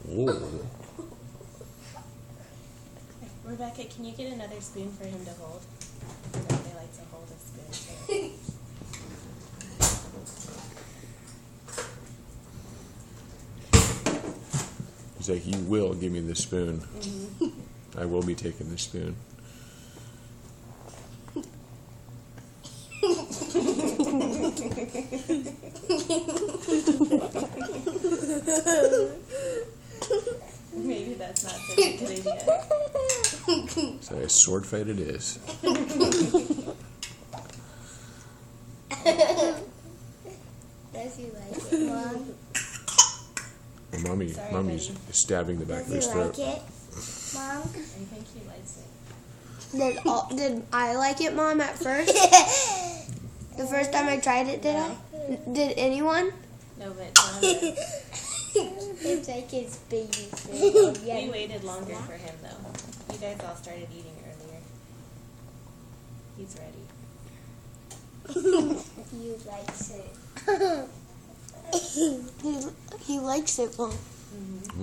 Ooh. Rebecca, can you get another spoon for him to hold? They like to hold a spoon too. He's like, you will give me the spoon. Mm-hmm. I will be taking the spoon. Maybe that's not such a good idea. So a sword fight it is. Does he like it, Mom? Well, Mommy's buddy. stabbing the back of his Does he throat. like it, Mom? I think he likes it. Did I like it, Mom, at first? The first time I tried it, did I? Did anyone? No, but Jonathan, It's like his baby food. we waited longer for him though. You guys all started eating earlier. He's ready. He likes it. He likes it, Mom. Mm-hmm.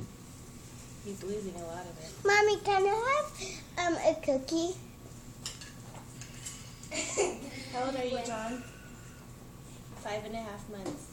He's losing a lot of it. Mommy, can I have a cookie? How old are you, John? 5.5 months.